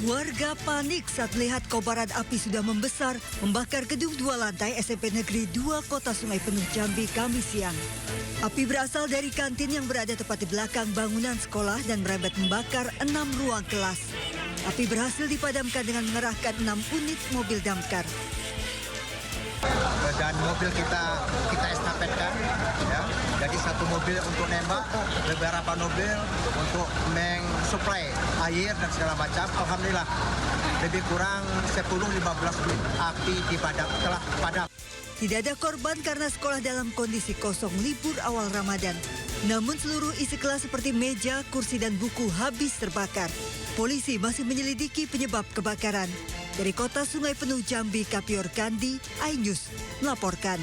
Warga panik saat melihat kobaran api sudah membesar membakar gedung 2 lantai SMP Negeri 2 Kota Sungai Penuh Jambi Kamis siang. Api berasal dari kantin yang berada tepat di belakang bangunan sekolah dan merambat membakar 6 ruang kelas. Api berhasil dipadamkan dengan mengerahkan 6 unit mobil damkar. Dan mobil kita estafetkan, ya. Jadi satu mobil untuk nembak, beberapa mobil untuk mensuplai air dan segala macam. Alhamdulillah lebih kurang 10-15 menit api telah padam. Tidak ada korban karena sekolah dalam kondisi kosong libur awal Ramadan. Namun seluruh isi kelas seperti meja, kursi dan buku habis terbakar. Polisi masih menyelidiki penyebab kebakaran. Dari Kota Sungai Penuh Jambi, Kapior Kandi, iNews melaporkan.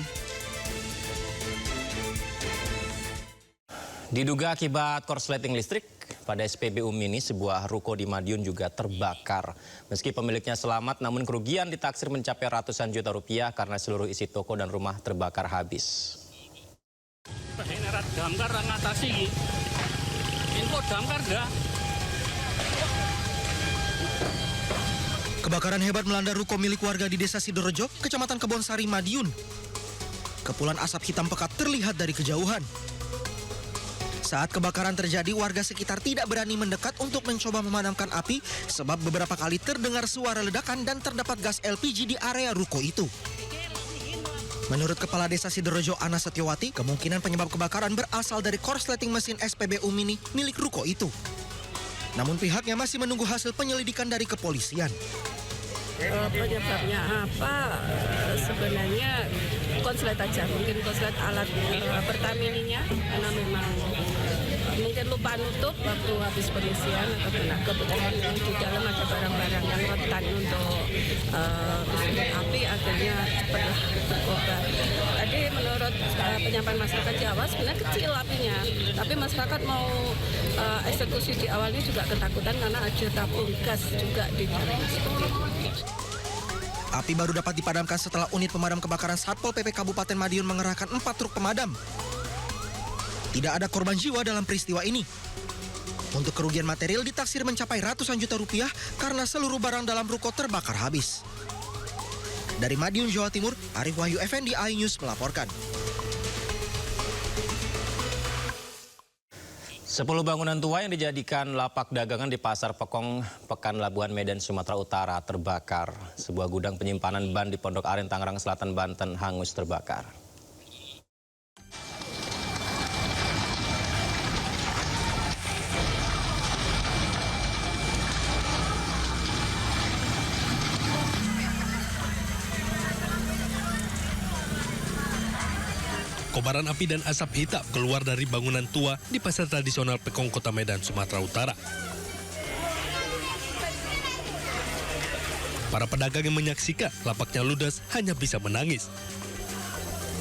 Diduga akibat korsleting listrik pada SPBU Mini, sebuah ruko di Madiun juga terbakar. Meski pemiliknya selamat, namun kerugian ditaksir mencapai ratusan juta rupiah karena seluruh isi toko dan rumah terbakar habis. Damkar ngatasi, info damkar dah. Kebakaran hebat melanda ruko milik warga di Desa Sidorejo, Kecamatan Kebonsari, Madiun. Kepulan asap hitam pekat terlihat dari kejauhan. Saat kebakaran terjadi, warga sekitar tidak berani mendekat untuk mencoba memadamkan api sebab beberapa kali terdengar suara ledakan dan terdapat gas LPG di area ruko itu. Menurut Kepala Desa Sidorejo, Ana Setiawati, kemungkinan penyebab kebakaran berasal dari korsleting mesin SPBU Mini milik ruko itu. Namun pihaknya masih menunggu hasil penyelidikan dari kepolisian. Penyebabnya apa? Sebenarnya konslet aja, mungkin konslet alat Pertamininya, karena memang mungkin lupa nutup waktu habis pengisian atau kena kebetulan di dalam ada barang-barang yang rentan untuk api, akhirnya cepat terbakar. Tadi menurut penyampaian masyarakat Jawa sebenarnya kecil apinya, tapi masyarakat mau eksekusi di awalnya juga ketakutan karena ada tabung gas juga di dalam. Api baru dapat dipadamkan setelah unit pemadam kebakaran Satpol PP Kabupaten Madiun mengerahkan 4 truk pemadam. Tidak ada korban jiwa dalam peristiwa ini. Untuk kerugian material ditaksir mencapai ratusan juta rupiah karena seluruh barang dalam ruko terbakar habis. Dari Madiun, Jawa Timur, Arif Wahyu Effendi, iNews melaporkan. 10 bangunan tua yang dijadikan lapak dagangan di Pasar Pekong, Pekan Labuan Medan, Sumatera Utara terbakar. Sebuah gudang penyimpanan ban di Pondok Aren, Tangerang Selatan, Banten hangus terbakar. Kobaran api dan asap hitam keluar dari bangunan tua di pasar tradisional Pekong, Kota Medan, Sumatera Utara. Para pedagang yang menyaksikan lapaknya ludes hanya bisa menangis.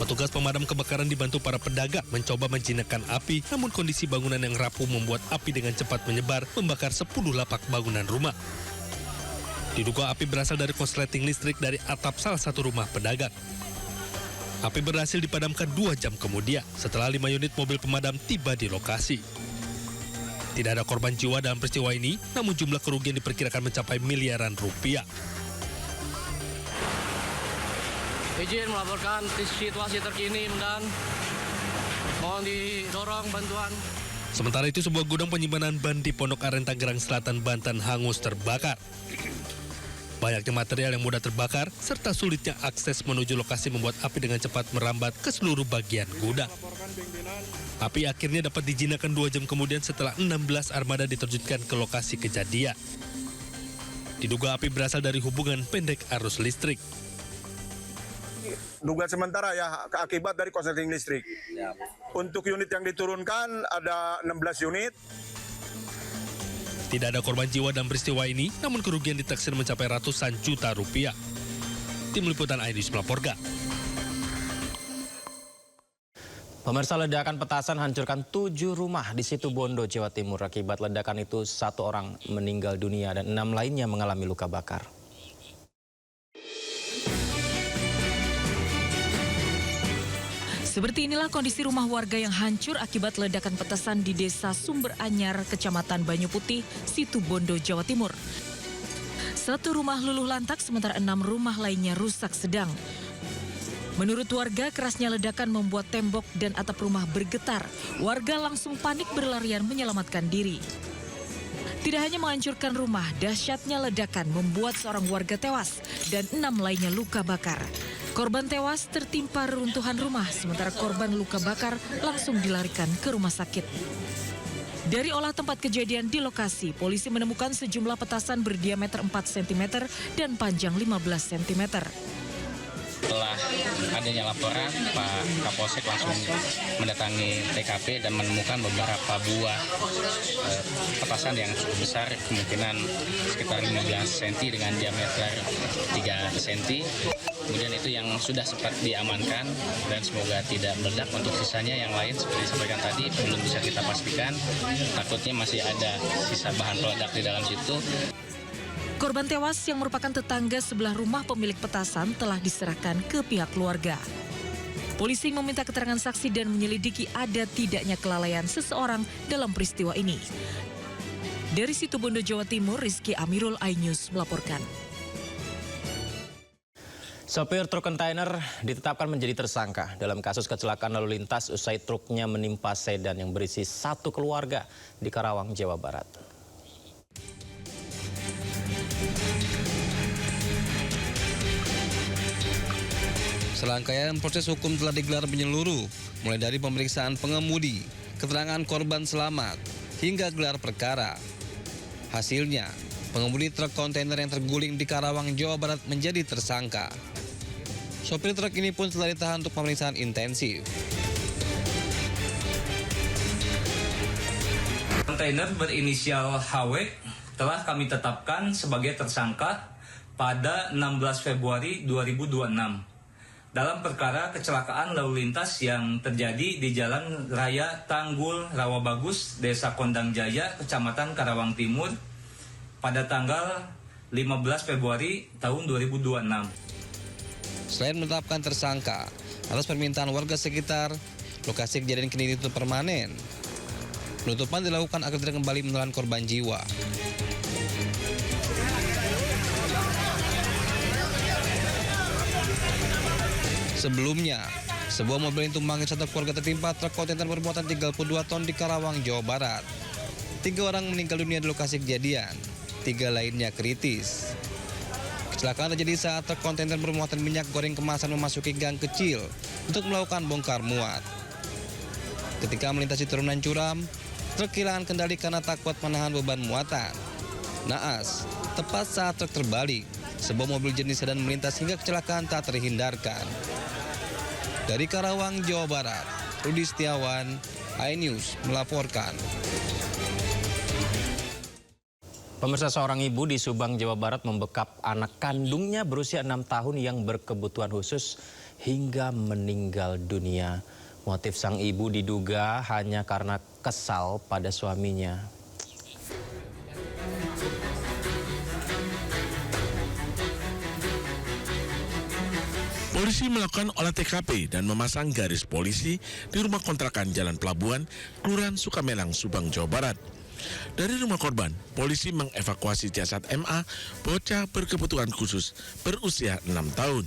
Petugas pemadam kebakaran dibantu para pedagang mencoba menjinakkan api, namun kondisi bangunan yang rapuh membuat api dengan cepat menyebar, membakar 10 lapak bangunan rumah. Diduga api berasal dari korsleting listrik dari atap salah satu rumah pedagang. Api berhasil dipadamkan 2 jam kemudian setelah 5 unit mobil pemadam tiba di lokasi. Tidak ada korban jiwa dalam peristiwa ini, namun jumlah kerugian diperkirakan mencapai miliaran rupiah. Izin melaporkan situasi terkini dan mohon didorong bantuan. Sementara itu, sebuah gudang penyimpanan ban di Pondok Aren, Tangerang Selatan, Banten hangus terbakar. Banyaknya material yang mudah terbakar, serta sulitnya akses menuju lokasi membuat api dengan cepat merambat ke seluruh bagian gudang. Api akhirnya dapat dijinakkan 2 jam kemudian setelah 16 armada diterjunkan ke lokasi kejadian. Diduga api berasal dari hubungan pendek arus listrik. Dugaan sementara ya akibat dari korsleting listrik. Untuk unit yang diturunkan ada 16 unit. Tidak ada korban jiwa dalam peristiwa ini, namun kerugian ditaksir mencapai ratusan juta rupiah. Tim Liputan iNews melaporkan. Pemirsa, ledakan petasan hancurkan 7 rumah di Situbondo, Jawa Timur. Akibat ledakan itu 1 orang meninggal dunia dan 6 lainnya mengalami luka bakar. Seperti inilah kondisi rumah warga yang hancur akibat ledakan petasan di Desa Sumber Anyar, Kecamatan Banyu Putih, Situbondo, Jawa Timur. Satu rumah luluh lantak sementara 6 rumah lainnya rusak sedang. Menurut warga, kerasnya ledakan membuat tembok dan atap rumah bergetar. Warga langsung panik berlarian menyelamatkan diri. Tidak hanya menghancurkan rumah, dahsyatnya ledakan membuat seorang warga tewas dan 6 lainnya luka bakar. Korban tewas tertimpa reruntuhan rumah, sementara korban luka bakar langsung dilarikan ke rumah sakit. Dari olah tempat kejadian di lokasi, polisi menemukan sejumlah petasan berdiameter 4 cm dan panjang 15 cm. Setelah adanya laporan, Pak Kapolsek langsung mendatangi TKP dan menemukan beberapa buah petasan yang cukup besar, kemungkinan sekitar 15 cm dengan diameter 3 cm. Kemudian itu yang sudah sempat diamankan dan semoga tidak meledak. Untuk sisanya yang lain seperti disampaikan tadi belum bisa kita pastikan, takutnya masih ada sisa bahan peledak di dalam situ. Korban tewas yang merupakan tetangga sebelah rumah pemilik petasan telah diserahkan ke pihak keluarga. Polisi meminta keterangan saksi dan menyelidiki ada tidaknya kelalaian seseorang dalam peristiwa ini. Dari Situbondo, Jawa Timur, Rizky Amirul, iNews melaporkan. Sopir truk kontainer ditetapkan menjadi tersangka dalam kasus kecelakaan lalu lintas usai truknya menimpa sedan yang berisi satu keluarga di Karawang, Jawa Barat. Serangkaian proses hukum telah digelar menyeluruh, mulai dari pemeriksaan pengemudi, keterangan korban selamat, hingga gelar perkara. Hasilnya, pengemudi truk kontainer yang terguling di Karawang, Jawa Barat menjadi tersangka. Sopir truk ini pun telah ditahan untuk pemeriksaan intensif. Kontainer berinisial HW telah kami tetapkan sebagai tersangka pada 16 Februari 2026. Dalam perkara kecelakaan lalu lintas yang terjadi di Jalan Raya Tanggul Rawabagus, Desa Kondang Jaya, Kecamatan Karawang Timur pada tanggal 15 Februari tahun 2026. Selain menetapkan tersangka, atas permintaan warga sekitar, lokasi kejadian kini ditutup permanen. Penutupan dilakukan agar tidak kembali menelan korban jiwa. Sebelumnya, sebuah mobil yang tumpangi satu keluarga tertimpa truk kontainer bermuatan 32 ton di Karawang, Jawa Barat. 3 orang meninggal dunia di lokasi kejadian, 3 lainnya kritis. Kecelakaan terjadi saat truk kontainer bermuatan minyak goreng kemasan memasuki gang kecil untuk melakukan bongkar muat. Ketika melintasi turunan curam, truk kehilangan kendali karena tak kuat menahan beban muatan. Naas, tepat saat truk terbalik, sebuah mobil jenis sedan melintas hingga kecelakaan tak terhindarkan. Dari Karawang, Jawa Barat, Rudi Setiawan, iNews melaporkan. Pemirsa, seorang ibu di Subang, Jawa Barat membekap anak kandungnya berusia 6 tahun yang berkebutuhan khusus hingga meninggal dunia. Motif sang ibu diduga hanya karena kesal pada suaminya. Polisi melakukan olah TKP dan memasang garis polisi di rumah kontrakan Jalan Pelabuhan, Kelurahan Sukamelang, Subang, Jawa Barat. Dari rumah korban, polisi mengevakuasi jasad MA, bocah berkebutuhan khusus berusia 6 tahun.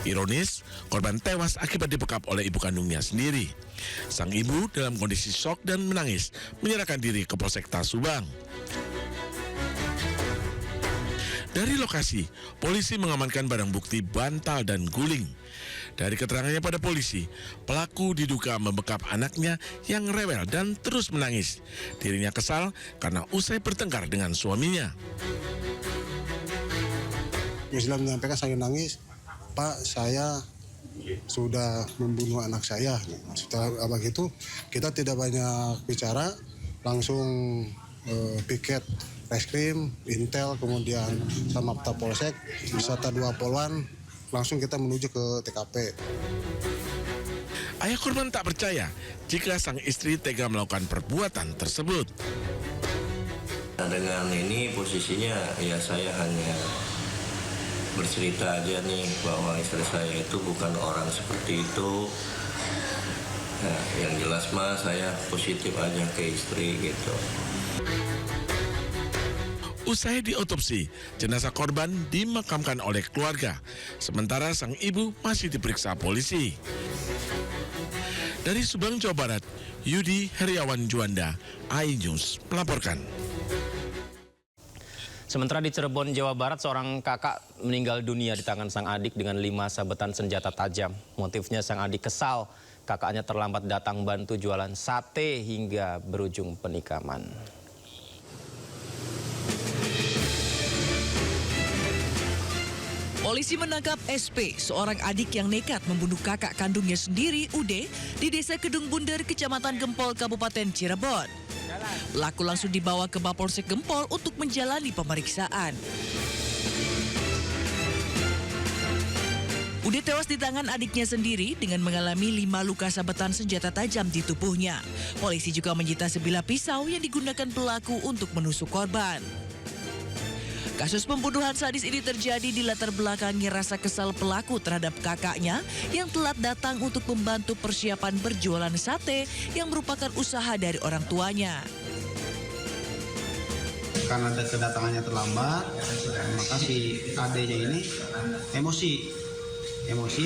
Ironis, korban tewas akibat dibekap oleh ibu kandungnya sendiri. Sang ibu dalam kondisi shock dan menangis menyerahkan diri ke Polsek Subang. Dari lokasi, polisi mengamankan barang bukti bantal dan guling. Dari keterangannya pada polisi, pelaku diduga membekap anaknya yang rewel dan terus menangis. Dirinya kesal karena usai bertengkar dengan suaminya. Sudah menyampaikan saya nangis, Pak, saya sudah membunuh anak saya. Setelah begitu, kita tidak banyak bicara, langsung piket reskrim, Intel, kemudian sama Polsek, beserta 2 Polwan, langsung kita menuju ke TKP. Ayah korban tak percaya jika sang istri tega melakukan perbuatan tersebut. Dengan ini posisinya ya saya hanya bercerita aja nih bahwa istri saya itu bukan orang seperti itu. Nah, yang jelas mah saya positif aja ke istri gitu. Usai diotopsi, jenazah korban dimakamkan oleh keluarga, sementara sang ibu masih diperiksa polisi. Dari Subang, Jawa Barat, Yudi Heriawan Juanda, iNews melaporkan. Sementara di Cirebon, Jawa Barat, seorang kakak meninggal dunia di tangan sang adik dengan 5 sabetan senjata tajam. Motifnya sang adik kesal, kakaknya terlambat datang bantu jualan sate hingga berujung penikaman. Polisi menangkap SP, seorang adik yang nekat membunuh kakak kandungnya sendiri, Ude, di Desa Kedung Bunder, Kecamatan Gempol, Kabupaten Cirebon. Pelaku langsung dibawa ke Mapolsek Gempol untuk menjalani pemeriksaan. Ude tewas di tangan adiknya sendiri dengan mengalami 5 luka sabetan senjata tajam di tubuhnya. Polisi juga menyita sebilah pisau yang digunakan pelaku untuk menusuk korban. Kasus pembunuhan sadis ini terjadi di latar belakangnya rasa kesal pelaku terhadap kakaknya yang telat datang untuk membantu persiapan berjualan sate yang merupakan usaha dari orang tuanya. Karena kedatangannya terlambat, maka si adenya ini emosi,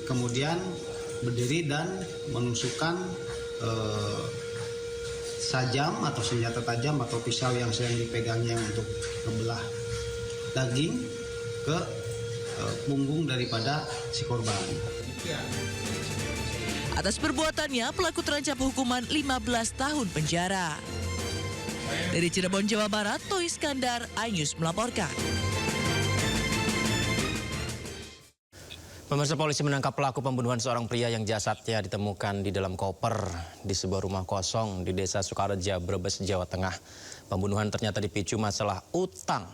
kemudian berdiri dan menusukkan sajam atau senjata tajam atau pisau yang sedang dipegangnya untuk membelah daging ke punggung daripada si korban. Atas perbuatannya, pelaku terancam hukuman 15 tahun penjara. Dari Cirebon, Jawa Barat, Toy Iskandar, iNews melaporkan. Pemirsa, polisi menangkap pelaku pembunuhan seorang pria yang jasadnya ditemukan di dalam koper di sebuah rumah kosong di Desa Sukareja, Brebes, Jawa Tengah. Pembunuhan ternyata dipicu masalah utang.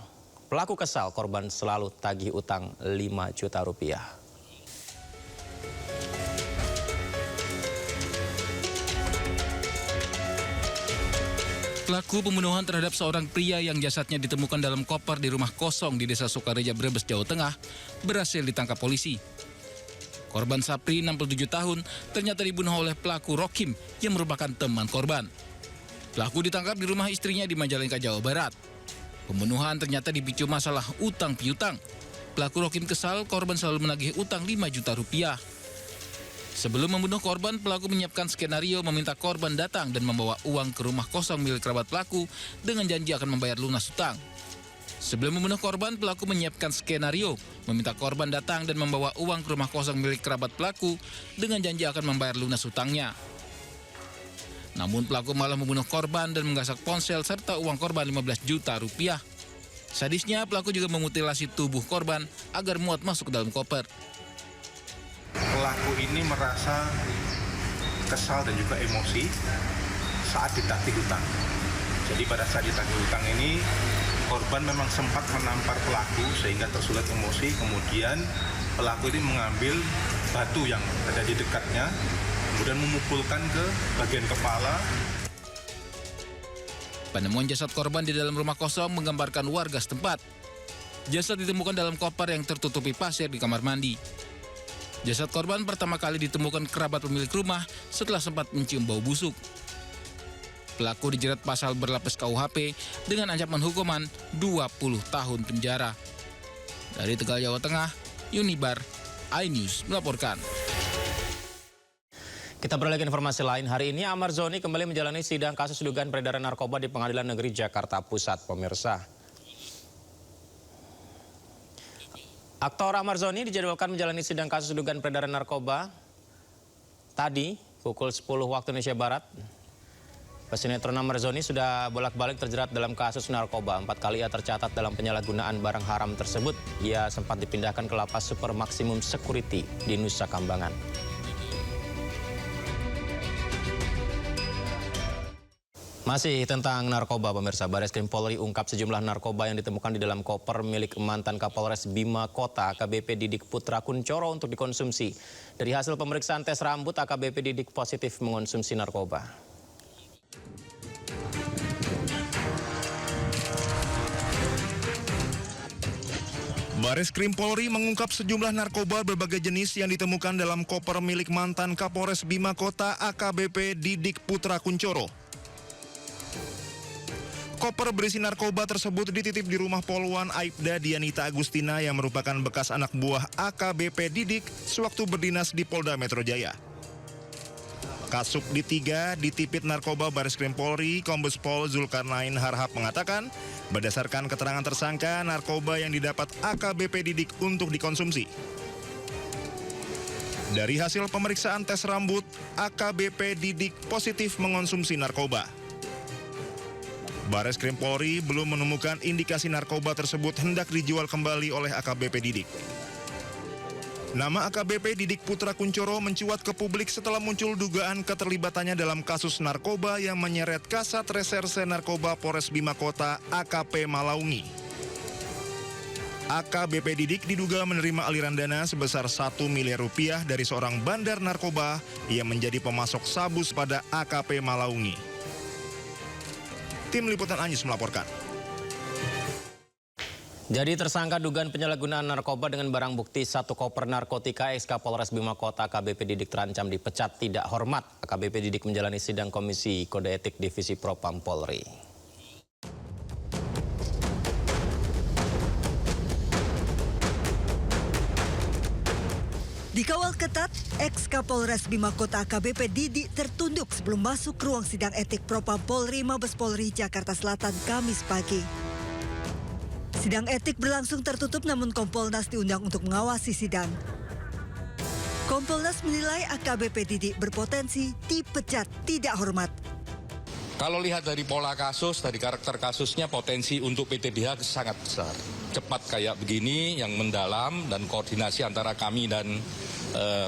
Pelaku kesal, korban selalu tagih utang 5 juta rupiah. Pelaku pembunuhan terhadap seorang pria yang jasadnya ditemukan dalam koper di rumah kosong di Desa Sukareja, Brebes, Jawa Tengah berhasil ditangkap polisi. Korban Sapri, 67 tahun, ternyata dibunuh oleh pelaku Rokim yang merupakan teman korban. Pelaku ditangkap di rumah istrinya di Majalengka, Jawa Barat. Pembunuhan ternyata dipicu masalah utang piutang. Pelaku Rokim kesal, korban selalu menagih utang 5 juta rupiah. Sebelum membunuh korban, pelaku menyiapkan skenario meminta korban datang dan membawa uang ke rumah kosong milik kerabat pelaku dengan janji akan membayar lunas utang. Sebelum membunuh korban, pelaku menyiapkan skenario meminta korban datang dan membawa uang ke rumah kosong milik kerabat pelaku dengan janji akan membayar lunas utangnya. Namun pelaku malah membunuh korban dan menggasak ponsel serta uang korban 15 juta rupiah. Sadisnya, pelaku juga memutilasi tubuh korban agar muat masuk ke dalam koper. Pelaku ini merasa kesal dan juga emosi saat ditagih utang. Jadi pada saat ditagih utang ini, korban memang sempat menampar pelaku sehingga tersulut emosi. Kemudian pelaku ini mengambil batu yang ada di dekatnya, kemudian memukulkan ke bagian kepala. Penemuan jasad korban di dalam rumah kosong menggambarkan warga setempat. Jasad ditemukan dalam koper yang tertutupi pasir di kamar mandi. Jasad korban pertama kali ditemukan kerabat pemilik rumah setelah sempat mencium bau busuk. Pelaku dijerat pasal berlapis KUHP dengan ancaman hukuman 20 tahun penjara. Dari Tegal, Jawa Tengah, Yunibar, iNews melaporkan. Kita beralih ke informasi lain. Hari ini Ahmad Zoni kembali menjalani sidang kasus dugaan peredaran narkoba di Pengadilan Negeri Jakarta Pusat, pemirsa. Aktor Ahmad Zoni dijadwalkan menjalani sidang kasus dugaan peredaran narkoba tadi pukul 10 waktu Indonesia Barat. Pesinetron Ahmad Zoni sudah bolak-balik terjerat dalam kasus narkoba. 4 kali ia tercatat dalam penyalahgunaan barang haram tersebut. Ia sempat dipindahkan ke lapas super maksimum security di Nusa Kambangan. Masih tentang narkoba, pemirsa, Bareskrim Polri ungkap sejumlah narkoba yang ditemukan di dalam koper milik mantan Kapolres Bima Kota AKBP Didik Putra Kuncoro untuk dikonsumsi. Dari hasil pemeriksaan tes rambut, AKBP Didik positif mengonsumsi narkoba. Bareskrim Polri mengungkap sejumlah narkoba berbagai jenis yang ditemukan dalam koper milik mantan Kapolres Bima Kota AKBP Didik Putra Kuncoro. Koper berisi narkoba tersebut dititip di rumah Poluan Aibda Dianita Agustina yang merupakan bekas anak buah AKBP Didik sewaktu berdinas di Polda Metro Jaya. Kasubdit 3 ditipit narkoba Bareskrim Polri, Kombes Pol Zulkarnain Harhab mengatakan, berdasarkan keterangan tersangka, narkoba yang didapat AKBP Didik untuk dikonsumsi. Dari hasil pemeriksaan tes rambut, AKBP Didik positif mengonsumsi narkoba. Bareskrim Polri belum menemukan indikasi narkoba tersebut hendak dijual kembali oleh AKBP Didik. Nama AKBP Didik Putra Kuncoro mencuat ke publik setelah muncul dugaan keterlibatannya dalam kasus narkoba yang menyeret Kasat Reserse Narkoba Polres Bima Kota AKP Malaungi. AKBP Didik diduga menerima aliran dana sebesar 1 miliar rupiah dari seorang bandar narkoba yang menjadi pemasok sabu pada AKP Malaungi. Tim Liputan Anyus melaporkan. Jadi tersangka dugaan penyalahgunaan narkoba dengan barang bukti 1 koper narkotika ex Kapolres Bima Kota AKBP Didik terancam dipecat tidak hormat. AKBP Didik menjalani sidang Komisi Kode Etik Divisi Propam Polri. Dikawal ketat, ex Kapolres Bima Kota AKBP Didik tertunduk sebelum masuk ruang sidang etik Propam Polri Mabes Polri Jakarta Selatan Kamis pagi. Sidang etik berlangsung tertutup namun Kompolnas diundang untuk mengawasi sidang. Kompolnas menilai AKBP Didik berpotensi dipecat tidak hormat. Kalau lihat dari pola kasus, dari karakter kasusnya, potensi untuk PTDH sangat besar. Cepat kayak begini, yang mendalam dan koordinasi antara kami dan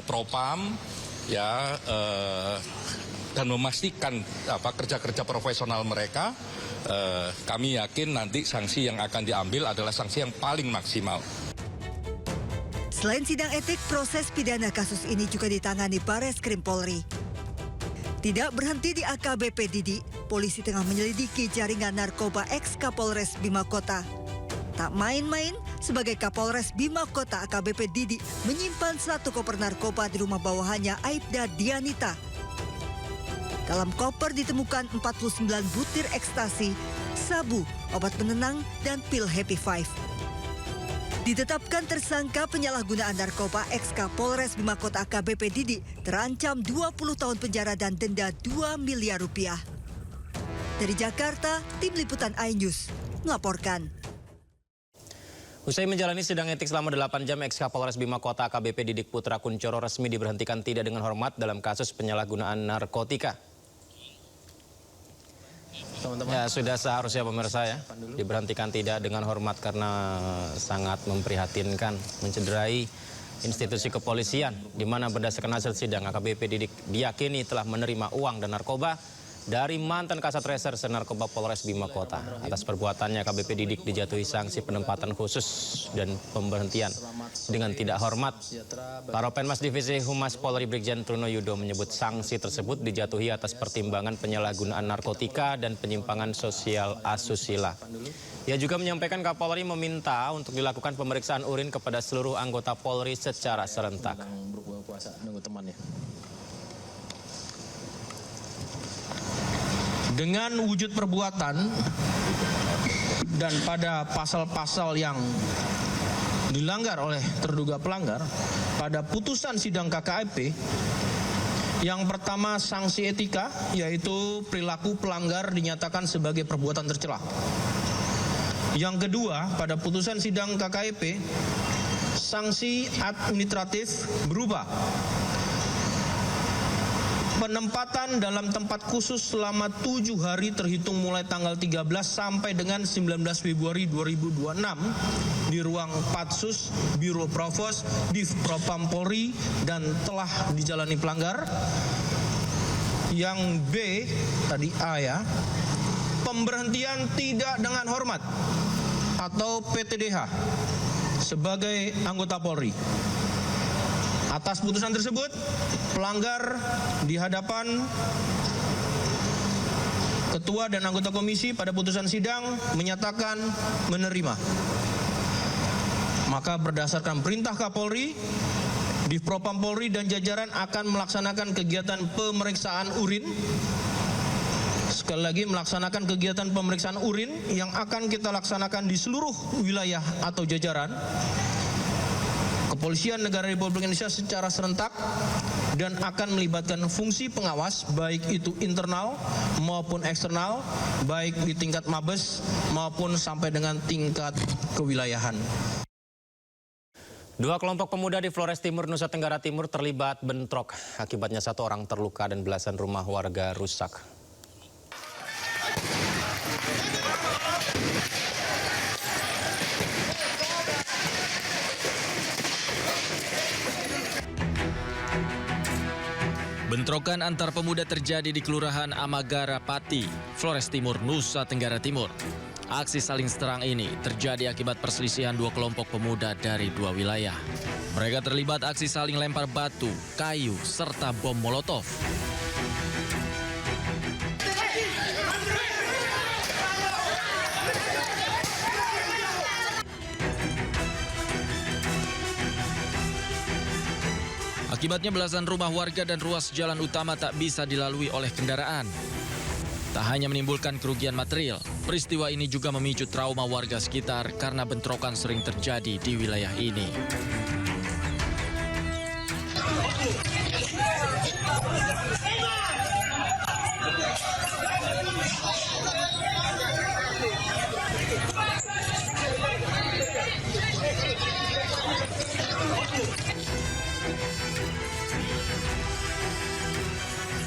Propam, ya, dan memastikan kerja-kerja profesional mereka. Kami yakin nanti sanksi yang akan diambil adalah sanksi yang paling maksimal. Selain sidang etik, proses pidana kasus ini juga ditangani Bareskrim Polri. Tidak berhenti di AKBP Didik, polisi tengah menyelidiki jaringan narkoba ex Kapolres Bima Kota. Tak main-main, sebagai Kapolres Bima Kota AKBP Didik menyimpan 1 koper narkoba di rumah bawahannya Aibda Dianita. Dalam koper ditemukan 49 butir ekstasi, sabu, obat penenang, dan pil Happy Five. Ditetapkan tersangka penyalahgunaan narkoba ex Kapolres Bima Kota AKBP Didik terancam 20 tahun penjara dan denda 2 miliar rupiah. Dari Jakarta, Tim Liputan iNews melaporkan. Usai menjalani sidang etik selama 8 jam, ex Kapolres Bima Kota AKBP Didik Putra Kuncoro resmi diberhentikan tidak dengan hormat dalam kasus penyalahgunaan narkotika. Ya, sudah seharusnya pemirsa ya, diberhentikan tidak dengan hormat karena sangat memprihatinkan, mencederai institusi kepolisian, di mana berdasarkan hasil sidang AKBP Didik diyakini telah menerima uang dan narkoba dari mantan Kasat Reserse Narkoba Polres Bima Kota. Atas perbuatannya AKBP Didik dijatuhi sanksi penempatan khusus dan pemberhentian dengan tidak hormat. Karopenmas Divisi Humas Polri Brigjen Truno Yudo menyebut sanksi tersebut dijatuhi atas pertimbangan penyalahgunaan narkotika dan penyimpangan sosial asusila. Ia juga menyampaikan Kapolri meminta untuk dilakukan pemeriksaan urin kepada seluruh anggota Polri secara serentak. Dengan wujud perbuatan dan pada pasal-pasal yang dilanggar oleh terduga pelanggar, pada putusan sidang KKIP, yang pertama sanksi etika, yaitu perilaku pelanggar dinyatakan sebagai perbuatan tercela. Yang kedua, pada putusan sidang KKIP, sanksi administratif berupa penempatan dalam tempat khusus selama 7 hari terhitung mulai tanggal 13 sampai dengan 19 Februari 2026 di ruang Patsus Biro Provos Div Propam Polri dan telah dijalani pelanggar. Yang B, tadi A ya, pemberhentian tidak dengan hormat atau PTDH sebagai anggota Polri. Atas putusan tersebut, pelanggar di hadapan ketua dan anggota komisi pada putusan sidang menyatakan menerima. Maka berdasarkan perintah Kapolri, Div Propam Polri dan jajaran akan melaksanakan kegiatan pemeriksaan urin sekali lagi melaksanakan kegiatan pemeriksaan urin yang akan kita laksanakan di seluruh wilayah atau jajaran Kepolisian Negara Republik Indonesia secara serentak dan akan melibatkan fungsi pengawas baik itu internal maupun eksternal, baik di tingkat Mabes maupun sampai dengan tingkat kewilayahan. Dua kelompok pemuda di Flores Timur, Nusa Tenggara Timur terlibat bentrok. Akibatnya 1 orang terluka dan belasan rumah warga rusak. Bentrokan antar pemuda terjadi di Kelurahan Amagara Pati, Flores Timur, Nusa Tenggara Timur. Aksi saling serang ini terjadi akibat perselisihan 2 kelompok pemuda dari 2 wilayah. Mereka terlibat aksi saling lempar batu, kayu, serta bom molotov. Akibatnya belasan rumah warga dan ruas jalan utama tak bisa dilalui oleh kendaraan. Tak hanya menimbulkan kerugian material, peristiwa ini juga memicu trauma warga sekitar karena bentrokan sering terjadi di wilayah ini.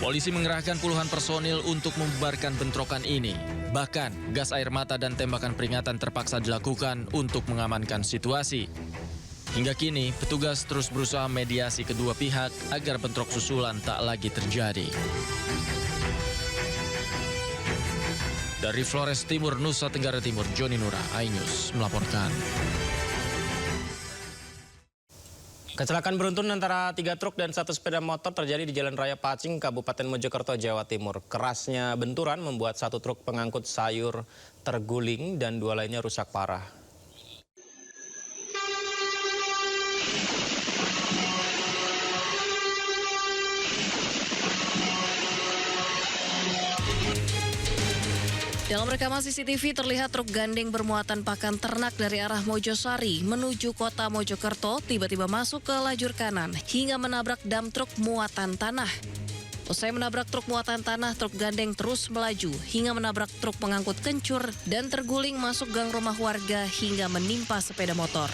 Polisi mengerahkan puluhan personil untuk membubarkan bentrokan ini. Bahkan, gas air mata dan tembakan peringatan terpaksa dilakukan untuk mengamankan situasi. Hingga kini, petugas terus berusaha mediasi kedua pihak agar bentrok susulan tak lagi terjadi. Dari Flores Timur, Nusa Tenggara Timur, Joni Nura, iNews melaporkan. Kecelakaan beruntun antara 3 truk dan 1 sepeda motor terjadi di Jalan Raya Pacing, Kabupaten Mojokerto, Jawa Timur. Kerasnya benturan membuat 1 truk pengangkut sayur terguling dan 2 lainnya rusak parah. Dalam rekaman CCTV terlihat truk gandeng bermuatan pakan ternak dari arah Mojosari menuju kota Mojokerto tiba-tiba masuk ke lajur kanan hingga menabrak dam truk muatan tanah. Usai menabrak truk muatan tanah, truk gandeng terus melaju hingga menabrak truk pengangkut kencur dan terguling masuk gang rumah warga hingga menimpa sepeda motor.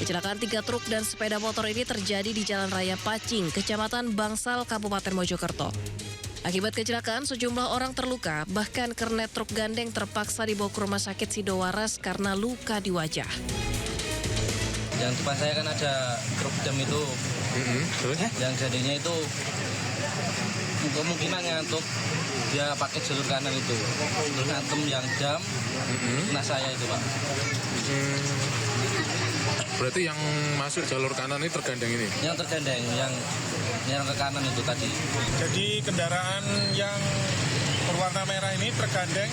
Kecelakaan 3 truk dan sepeda motor ini terjadi di Jalan Raya Pacing, Kecamatan Bangsal, Kabupaten Mojokerto. Akibat kecelakaan, sejumlah orang terluka, bahkan kernet truk gandeng terpaksa dibawa ke Rumah Sakit Sidowaras karena luka di wajah. Yang depan saya kan ada truk jam itu, yang jadinya itu kemungkinan ngantuk, dia pakai jalur kanan itu. Terus ngantem yang jam, nah saya itu Pak. Berarti yang masuk jalur kanan ini tergandeng ini? Yang tergandeng, yang ke kanan itu tadi. Jadi kendaraan yang berwarna merah ini tergandeng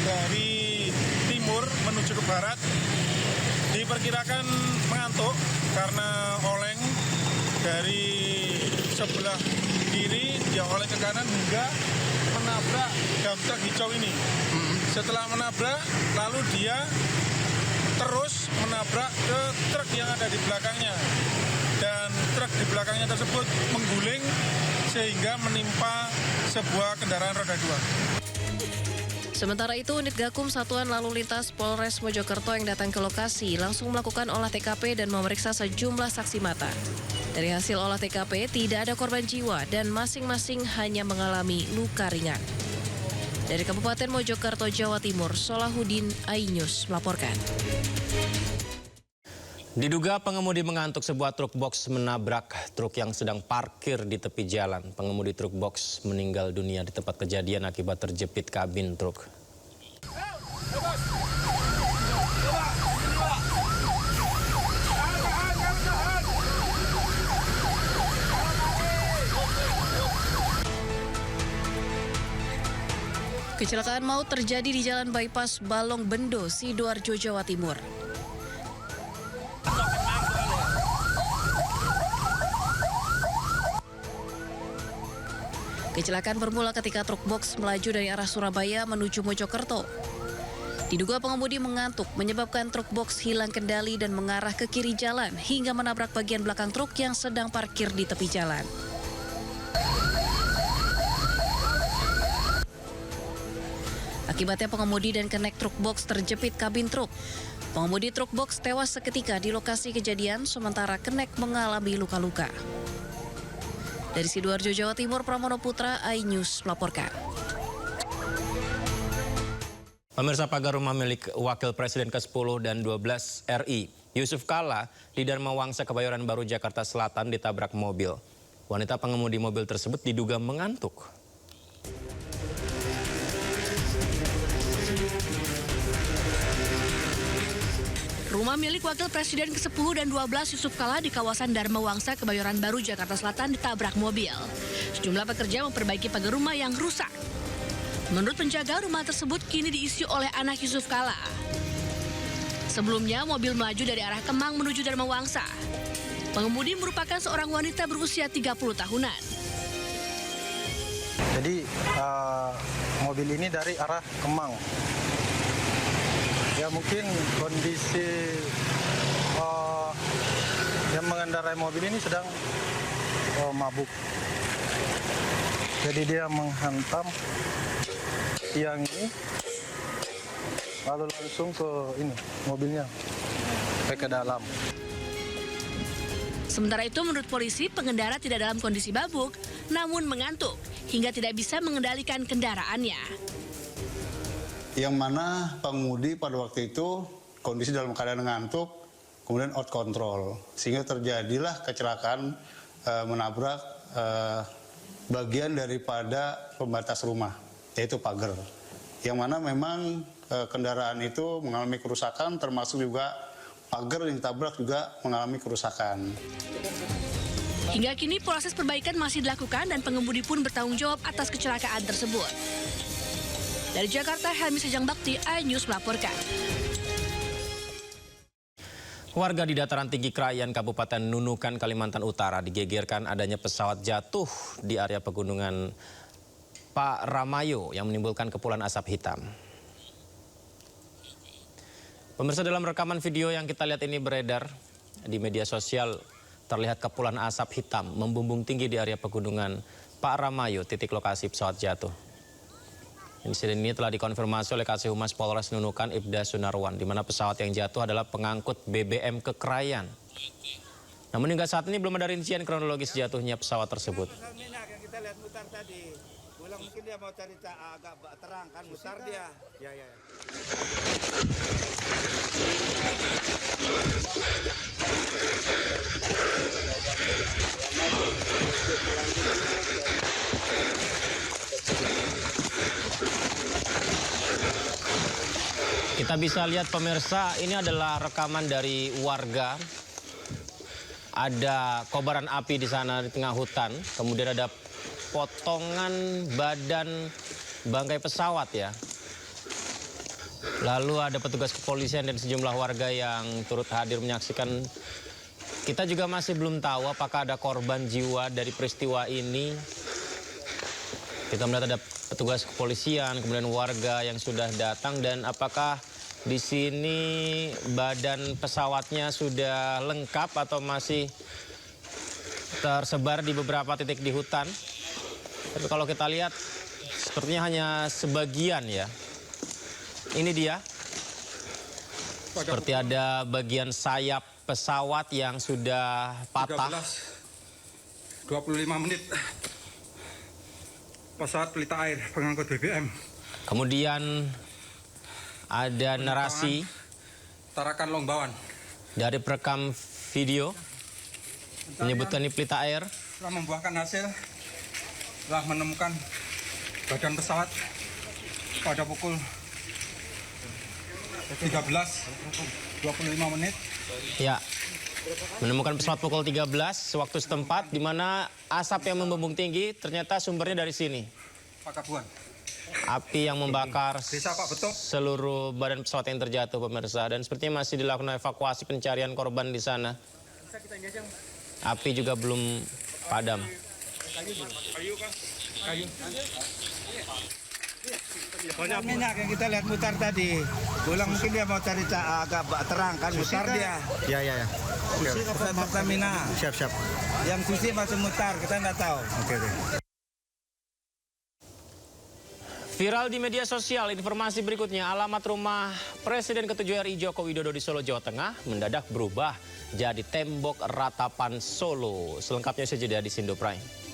dari timur menuju ke barat. Diperkirakan mengantuk karena oleng dari sebelah kiri, dia oleng ke kanan hingga menabrak dam truk hijau ini. Setelah menabrak, lalu dia terus menabrak ke truk yang ada di belakangnya. Dan truk di belakangnya tersebut mengguling sehingga menimpa sebuah kendaraan roda 2. Sementara itu, unit Gakum Satuan Lalu Lintas Polres Mojokerto yang datang ke lokasi langsung melakukan olah TKP dan memeriksa sejumlah saksi mata. Dari hasil olah TKP, tidak ada korban jiwa dan masing-masing hanya mengalami luka ringan. Dari Kabupaten Mojokerto, Jawa Timur, Solahuddin, iNews melaporkan. Diduga pengemudi mengantuk, sebuah truk box menabrak truk yang sedang parkir di tepi jalan. Pengemudi truk box meninggal dunia di tempat kejadian akibat terjepit kabin truk. Kecelakaan maut terjadi di Jalan Bypass Balong Bendo, Sidoarjo, Jawa Timur. Kecelakaan bermula ketika truk box melaju dari arah Surabaya menuju Mojokerto. Diduga pengemudi mengantuk menyebabkan truk box hilang kendali dan mengarah ke kiri jalan hingga menabrak bagian belakang truk yang sedang parkir di tepi jalan. Akibatnya pengemudi dan kenek truk box terjepit kabin truk. Pengemudi truk box tewas seketika di lokasi kejadian, sementara kenek mengalami luka-luka. Dari Sidoarjo, Jawa Timur, Pramono Putra, iNews melaporkan. Pemirsa, pagar rumah milik Wakil Presiden ke-10 dan 12 RI, Yusuf Kala, di Dharma Wangsa, Kebayoran Baru, Jakarta Selatan ditabrak mobil. Wanita pengemudi mobil tersebut diduga mengantuk. Rumah milik Wakil Presiden ke-10 dan 12 Yusuf Kala di kawasan Dharma Wangsa, Kebayoran Baru, Jakarta Selatan ditabrak mobil. Sejumlah pekerja memperbaiki pagar rumah yang rusak. Menurut penjaga, rumah tersebut kini diisi oleh anak Yusuf Kala. Sebelumnya, mobil melaju dari arah Kemang menuju Dharma Wangsa. Pengemudi merupakan seorang wanita berusia 30 tahunan. Jadi mobil ini dari arah Kemang. Ya mungkin kondisi yang mengendarai mobil ini sedang mabuk. Jadi dia menghantam tiang ini, lalu langsung ke ini mobilnya, ke dalam. Sementara itu, menurut polisi, pengendara tidak dalam kondisi mabuk, namun mengantuk hingga tidak bisa mengendalikan kendaraannya. Yang mana pengemudi pada waktu itu kondisi dalam keadaan ngantuk, kemudian out control, sehingga terjadilah kecelakaan menabrak bagian daripada pembatas rumah, yaitu pagar. Yang mana memang kendaraan itu mengalami kerusakan, termasuk juga pagar yang ditabrak juga mengalami kerusakan. Hingga kini proses perbaikan masih dilakukan dan pengemudi pun bertanggung jawab atas kecelakaan tersebut. Dari Jakarta, Helmi Sejang Bakti, iNews melaporkan. Warga di dataran tinggi Krayan, Kabupaten Nunukan, Kalimantan Utara digegerkan adanya pesawat jatuh di area pegunungan Pak Ramayo yang menimbulkan kepulan asap hitam. Pemirsa, dalam rekaman video yang kita lihat ini beredar di media sosial, terlihat kepulan asap hitam membumbung tinggi di area pegunungan Pak Ramayo, titik lokasi pesawat jatuh. Insiden ini telah dikonfirmasi oleh Kasih Humas Polres Nunukan, Ibda Sunarwan, di mana pesawat yang jatuh adalah pengangkut BBM ke Krayan. Namun hingga saat ini belum ada rincian kronologis jatuhnya pesawat tersebut. Yang kita lihat mutar tadi, mungkin dia mau cari agak terang kan, mutar dia. Ya. Kita bisa lihat, pemirsa, ini adalah rekaman dari warga. Ada kobaran api di sana di tengah hutan, kemudian ada potongan badan bangkai pesawat ya. Lalu ada petugas kepolisian dan sejumlah warga yang turut hadir menyaksikan. Kita juga masih belum tahu apakah ada korban jiwa dari peristiwa ini. Kita melihat ada petugas kepolisian, kemudian warga yang sudah datang, dan apakah di sini badan pesawatnya sudah lengkap atau masih tersebar di beberapa titik di hutan. Tapi kalau kita lihat sepertinya hanya sebagian ya. Ini dia. Seperti ada bagian sayap pesawat yang sudah patah. 25 menit. Pesawat pelita air pengangkut BBM. Kemudian ada narasi Tarakan Longbawan dari perekam video menyebutkan ini pelita air. Telah membuahkan hasil, telah menemukan badan pesawat pada pukul 13.25 menit. Ya, menemukan pesawat pukul 13 waktu setempat, di mana asap yang membumbung tinggi ternyata sumbernya dari sini. Pakabuan. Api yang membakar seluruh badan pesawat yang terjatuh, pemirsa. Dan sepertinya masih dilakukan evakuasi pencarian korban di sana. Api juga belum padam. Banyak minyak yang kita lihat mutar tadi. Pulang mungkin dia mau cari agak terang kan, mutar dia. Ya. Susi apa Pertamina? Siap. Yang susi masih mutar, kita nggak tahu. Oke. Viral di media sosial, informasi berikutnya, alamat rumah Presiden ke-7 RI Joko Widodo di Solo, Jawa Tengah mendadak berubah jadi tembok ratapan Solo. Selengkapnya saja di Indo Prime.